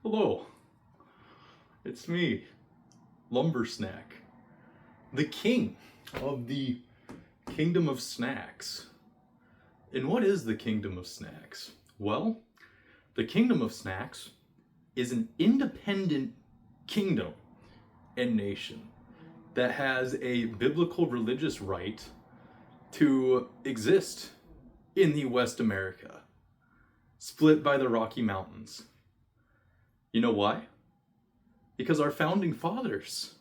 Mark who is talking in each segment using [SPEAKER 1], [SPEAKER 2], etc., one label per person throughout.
[SPEAKER 1] Hello, it's me, Lumber Snack, the king of the kingdom of snacks. And what is the kingdom of snacks? Well, the kingdom of snacks is an independent kingdom and nation that has a biblical religious right to exist in the West America, split by the Rocky Mountains. You know why? Because our founding fathers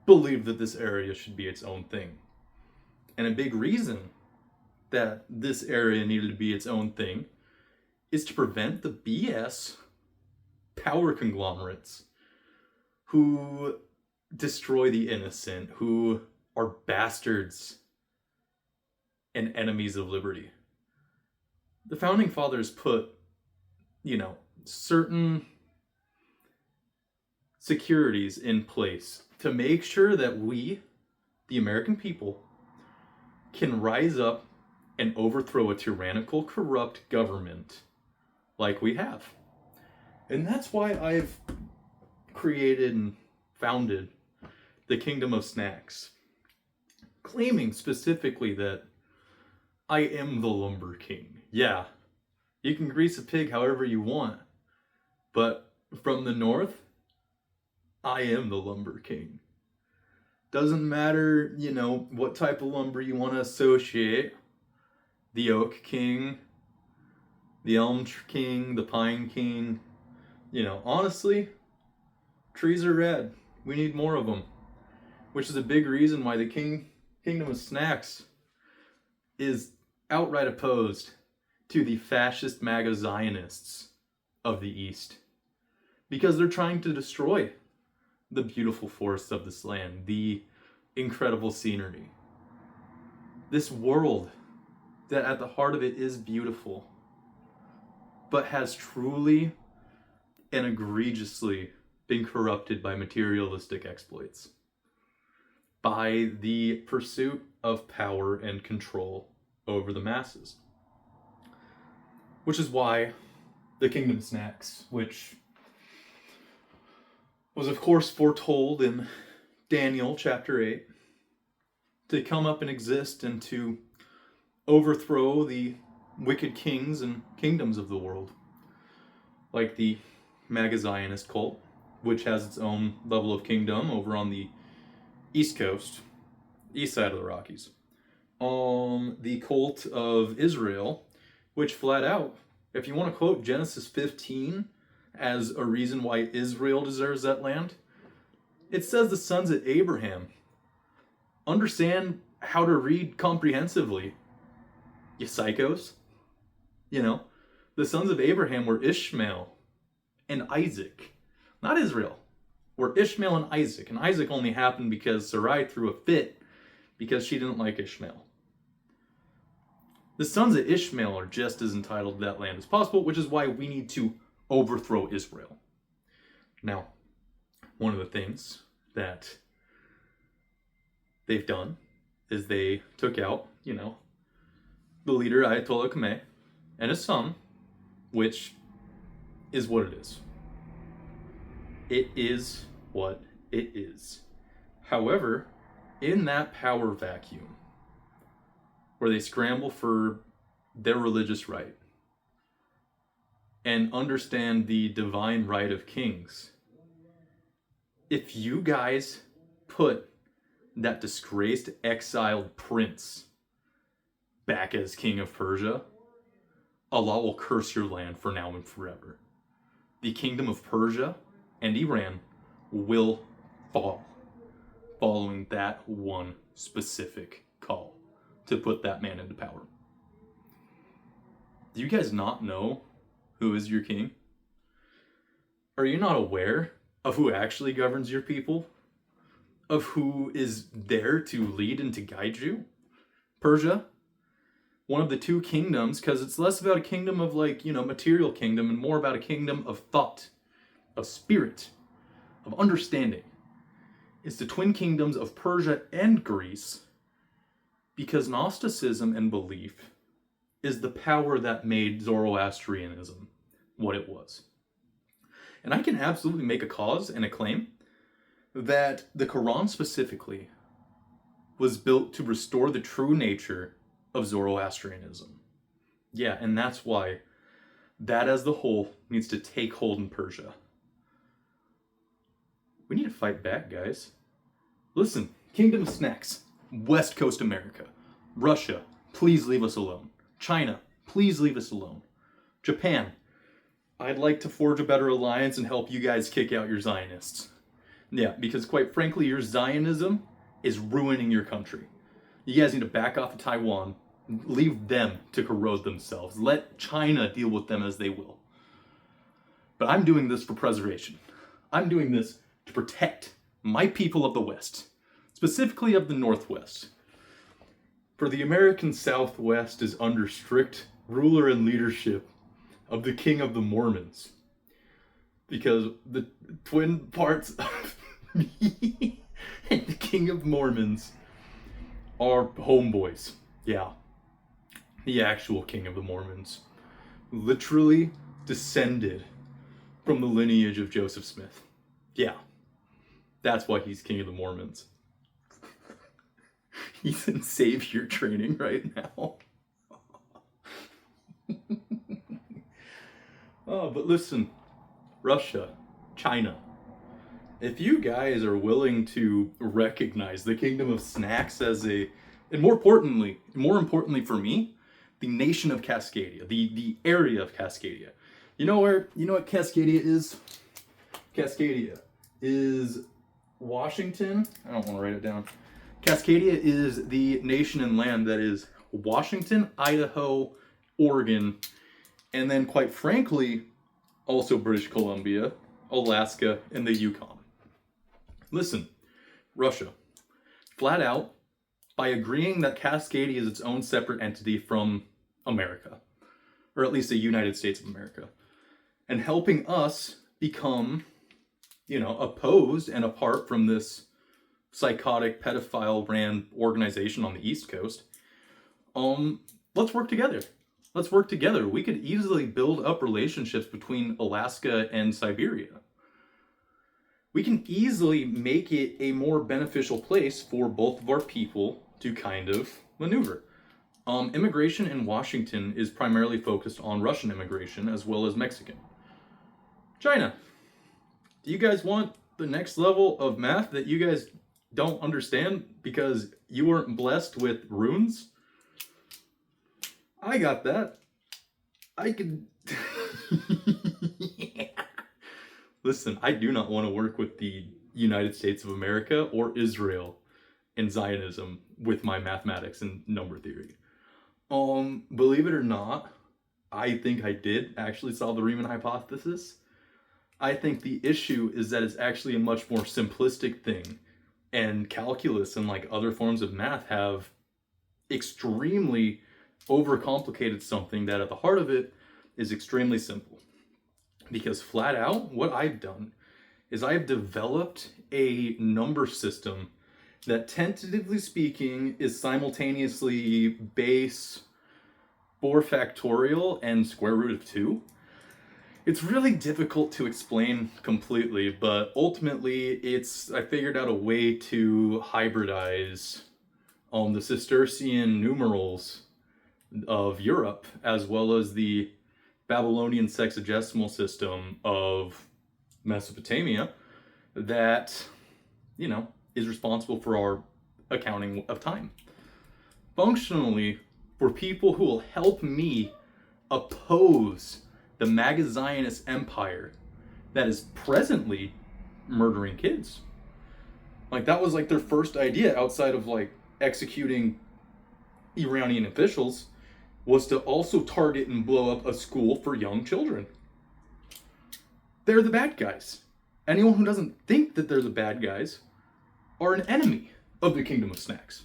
[SPEAKER 1] believed that this area should be its own thing. And a big reason that this area needed to be its own thing is to prevent the BS power conglomerates who destroy the innocent, who are bastards and enemies of liberty. The founding fathers put, certain securities in place to make sure that we, the American people, can rise up and overthrow a tyrannical, corrupt government like we have. And that's why I've created and founded the Kingdom of Snacks, claiming specifically that I am the Lumber King. Yeah, you can grease a pig however you want, but from the north, I am the Lumber King. Doesn't matter, what type of lumber you want to associate. The Oak King, the Elm King, the Pine King. Honestly, trees are red. We need more of them. Which is a big reason why the Kingdom of Snacks is outright opposed to the fascist MAGA Zionists of the East. Because they're trying to destroy the beautiful forests of this land, the incredible scenery. This world that at the heart of it is beautiful, but has truly and egregiously been corrupted by materialistic exploits, by the pursuit of power and control over the masses. Which is why the Kingdom Snacks, which was of course foretold in Daniel chapter 8, to come up and exist and to overthrow the wicked kings and kingdoms of the world, like the MAGA Zionist cult, which has its own level of kingdom over on the East Coast, east side of the Rockies. The cult of Israel, which flat out, if you want to quote Genesis 15 as a reason why Israel deserves that land, it says the sons of Abraham. Understand how to read comprehensively, you psychos. The sons of Abraham were Ishmael and Isaac. Not Israel. Were Ishmael and Isaac. And Isaac only happened because Sarai threw a fit because she didn't like Ishmael. The sons of Ishmael are just as entitled to that land as possible, which is why we need to overthrow Israel. Now, one of the things that they've done is they took out, the leader Ayatollah Khamenei and his son, which is what it is. It is what it is. However, in that power vacuum, where they scramble for their religious right and understand the divine right of kings, if you guys put that disgraced exiled prince back as king of Persia, Allah will curse your land for now and forever. The kingdom of Persia and Iran will fall following that one specific call to put that man into power. Do you guys not know who is your king? Are you not aware of who actually governs your people? Of who is there to lead and to guide you? Persia, one of the two kingdoms, because it's less about a kingdom of material kingdom and more about a kingdom of thought, of spirit, of understanding. It's the twin kingdoms of Persia and Greece, because Gnosticism and belief is the power that made Zoroastrianism what it was. And I can absolutely make a cause and a claim that the Quran specifically was built to restore the true nature of Zoroastrianism. Yeah, and that's why that as the whole needs to take hold in Persia. We need to fight back, guys. Listen, Kingdom of Snax, West Coast America. Russia, please leave us alone. China, please leave us alone. Japan, I'd like to forge a better alliance and help you guys kick out your Zionists. Yeah, because quite frankly, your Zionism is ruining your country. You guys need to back off of Taiwan, leave them to corrode themselves. Let China deal with them as they will. But I'm doing this for preservation. I'm doing this to protect my people of the West, specifically of the Northwest. For the American Southwest is under strict ruler and leadership of the King of the Mormons. Because the twin parts of me and the King of Mormons are homeboys. Yeah. The actual King of the Mormons. Literally descended from the lineage of Joseph Smith. Yeah. That's why he's King of the Mormons. He's in savior training right now. Oh, but listen, Russia, China, if you guys are willing to recognize the Kingdom of Snax as and more importantly for me, the nation of Cascadia, the area of Cascadia. You know what Cascadia is? Cascadia is Washington. I don't want to write it down. Cascadia is the nation and land that is Washington, Idaho, Oregon, and then quite frankly, also British Columbia, Alaska, and the Yukon. Listen, Russia, flat out, by agreeing that Cascadia is its own separate entity from America, or at least the United States of America, and helping us become, opposed and apart from this psychotic pedophile ran organization on the East Coast, let's work together. Let's work together. We could easily build up relationships between Alaska and Siberia. We can easily make it a more beneficial place for both of our people to kind of maneuver. Immigration in Washington is primarily focused on Russian immigration as well as Mexican. China, do you guys want the next level of math that you guys don't understand because you weren't blessed with runes? I got that. I could... Yeah. Listen, I do not want to work with the United States of America or Israel in Zionism with my mathematics and number theory. Believe it or not, I think I did actually solve the Riemann hypothesis. I think the issue is that it's actually a much more simplistic thing, and calculus and like other forms of math have extremely overcomplicated something that at the heart of it is extremely simple. Because flat out, what I've done is I've developed a number system that, tentatively speaking, is simultaneously base, 4 factorial, and square root of 2. It's really difficult to explain completely, but ultimately I figured out a way to hybridize the Cistercian numerals of Europe as well as the Babylonian sexagesimal system of Mesopotamia that, is responsible for our accounting of time. Functionally, for people who will help me oppose the MAGA-Zionist empire that is presently murdering kids. Like, that was like their first idea outside of like executing Iranian officials, was to also target and blow up a school for young children. They're the bad guys. Anyone who doesn't think that they're the bad guys are an enemy of the Kingdom of Snax.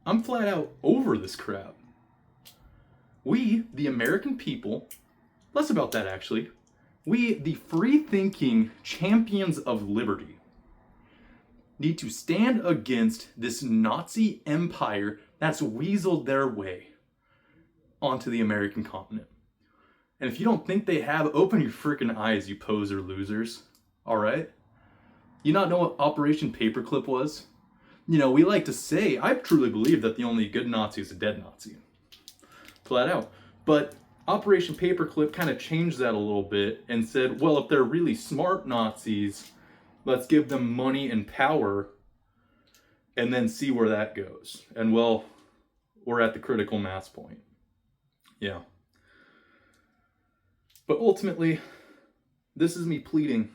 [SPEAKER 1] I'm flat out over this crap. We, the American people, less about that actually, we, the free-thinking champions of liberty, need to stand against this Nazi empire that's weaseled their way onto the American continent. And if you don't think they have, open your freaking eyes, you poser losers. All right? You not know what Operation Paperclip was? You know, we like to say, I truly believe that the only good Nazi is a dead Nazi. Flat out. But Operation Paperclip kind of changed that a little bit and said, well, if they're really smart Nazis, let's give them money and power and then see where that goes. And well, we're at the critical mass point. Yeah. But ultimately, this is me pleading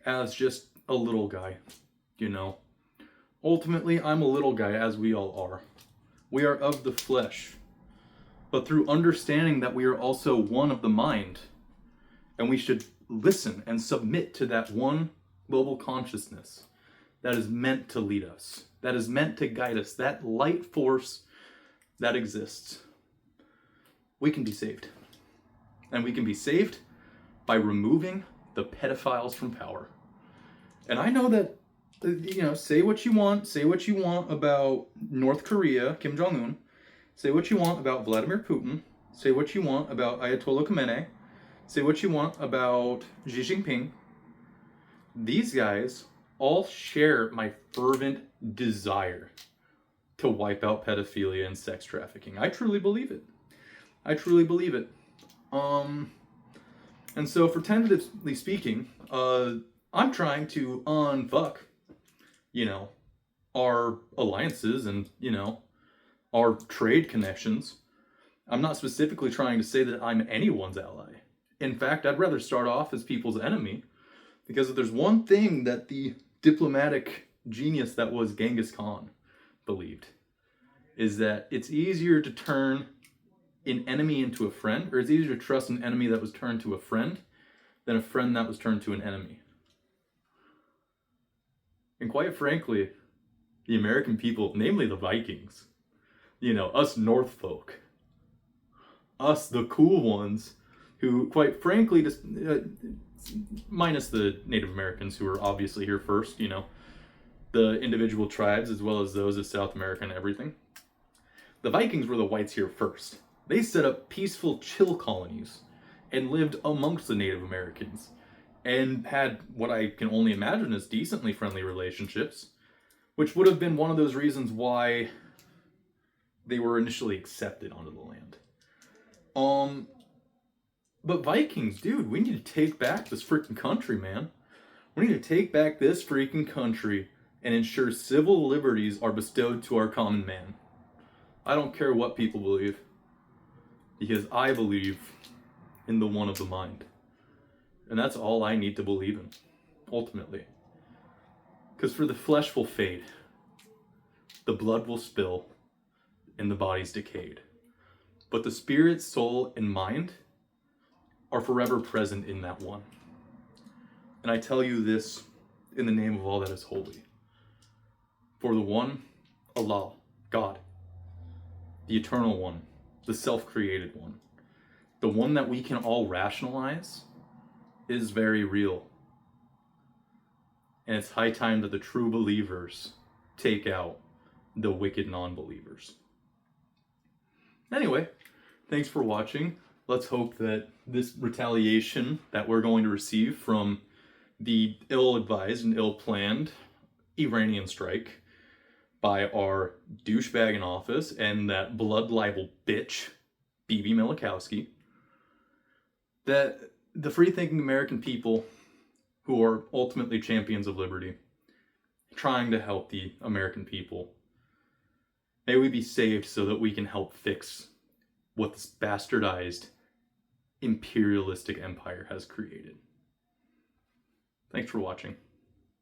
[SPEAKER 1] as just a little guy, you know. Ultimately, I'm a little guy, as we all are. We are of the flesh. But through understanding that we are also one of the mind, and we should listen and submit to that one global consciousness that is meant to lead us, that is meant to guide us, that light force that exists, we can be saved. And we can be saved by removing the pedophiles from power. And I know that, you know, say what you want about North Korea, Kim Jong-un, say what you want about Vladimir Putin, say what you want about Ayatollah Khamenei, say what you want about Xi Jinping. These guys all share my fervent desire to wipe out pedophilia and sex trafficking. I truly believe it. I truly believe it. And so for tentatively speaking, I'm trying to unfuck, you know, our alliances and, you know, our trade connections. I'm not specifically trying to say that I'm anyone's ally. In fact, I'd rather start off as people's enemy, because if there's one thing that the diplomatic genius that was Genghis Khan believed, is that it's easier to turn an enemy into a friend, or it's easier to trust an enemy that was turned to a friend than a friend that was turned to an enemy. And quite frankly, the American people, namely the Vikings, you know, us North folk, us the cool ones, who quite frankly, just minus the Native Americans who were obviously here first, you know, the individual tribes as well as those of South America and everything. The Vikings were the whites here first. They set up peaceful, chill colonies and lived amongst the Native Americans and had what I can only imagine as decently friendly relationships, which would have been one of those reasons why they were initially accepted onto the land. But Vikings, dude, we need to take back this freaking country, man. We need to take back this freaking country and ensure civil liberties are bestowed to our common man. I don't care what people believe, because I believe in the one of the mind. And that's all I need to believe in, ultimately. Because for the flesh will fade, the blood will spill, and the body's decayed. But the spirit, soul, and mind are forever present in that one. And I tell you this in the name of all that is holy. For the one, Allah, God, the eternal one, the self-created one, the one that we can all rationalize, is very real. And it's high time that the true believers take out the wicked non-believers. Anyway, thanks for watching. Let's hope that this retaliation that we're going to receive from the ill-advised and ill-planned Iranian strike by our douchebag in office and that blood libel bitch, Bibi Milikowski, that the free-thinking American people who are ultimately champions of liberty, trying to help the American people, may we be saved so that we can help fix what this bastardized imperialistic empire has created. Thanks for watching.